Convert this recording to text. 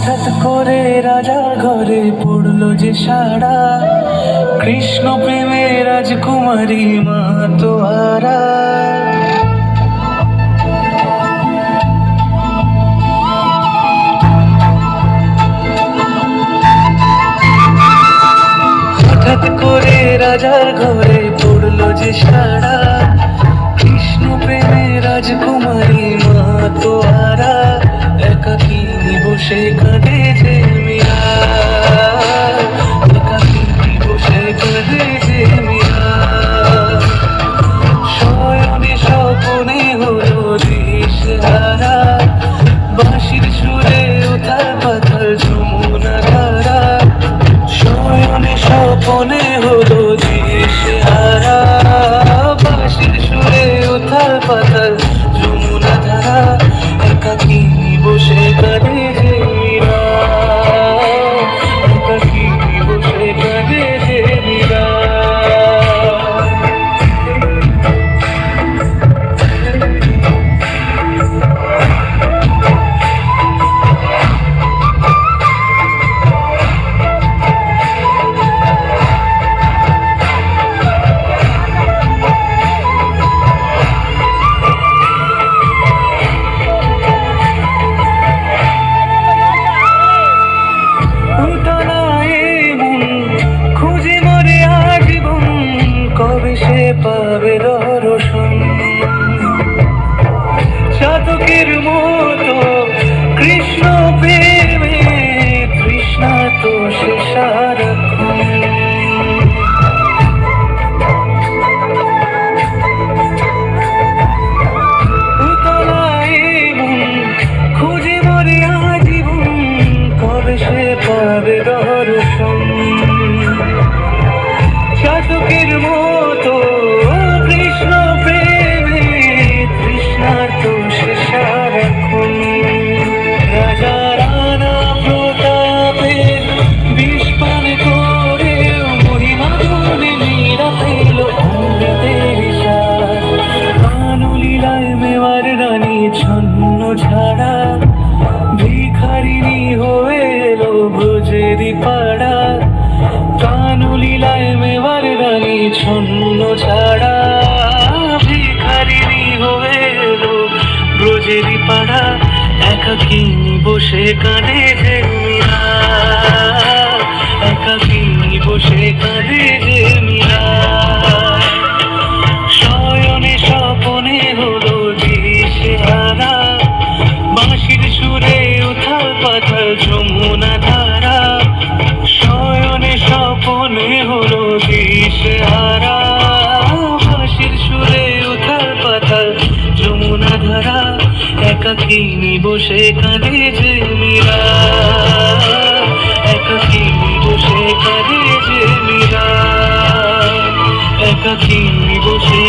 হঠাৎ করে রাজা ঘরে পড়লো যে সাড়া, কৃষ্ণ প্রেমে রাজকুমারী মা তোহারা। হঠাৎ করে রাজার ঘরে পড়লো যে সাড়া, কৃষ্ণ প্রেমে রাজকুমারী মা তোহারা। একাকিনী বসে কাঁদে যে মীরা, একাকিনী বসে কাঁদে যে মীরা। শয়নে স্বপনে হলো দিশেহারা, বাঁশির সুরে উথাল পাথাল যমুনা ধারা। শয়নে স্বপনে হলো দিশেহারা, বাঁশির সুরে উথাল পাথাল যমুনা ধারা। একাকিনী বসে কাঁদে যে মীরা, একাকিনী বসে কাঁদে যে মীরা। পাবে দর্শন চাতকের মতো কৃষ্ণ প্রেমে তৃষ্ণা তো সে সারাক্ষণ। উতলায় মন খুঁজে মরে আজীবন, কবে সে পাবে দর্শন চাতকের মতো কৃষ্ণ প্রেমে তৃষ্ণার তো সে সারাক্ষণ। রাজা রানা প্রতাপের বিষ পান করে মহিমা গুণে মীরা পেল অমৃতের স্বাদ। কানলীলায় মেওয়ার রানী ছন্ন ছাড়া, ভিখারিণী হয়ে এলো ব্রজেরই পাড়া। কানলীলায় মেওয়ার রানী ছন্ন ছাড়া, ভিখারিণী হয়ে এলো ব্রজেরই পাড়া। একাকিনী বসে কাঁদে যে মীরা, একাকিনী বসে কাঁদে যে মীরা। শয়নে স্বপনে হলো দিশেহারা, বাঁশির সুরে উথাল পাথাল যমুনা ধারা। শয়নে স্বপনে হলো দিশেহারা, বাঁশির সুরে উথাল পাথাল যমুনা ধারা। একাকিনী বসে কাঁদে যে মীরা, একাকিনী বসে কাঁদে যে মীরা, একাকিনী বসে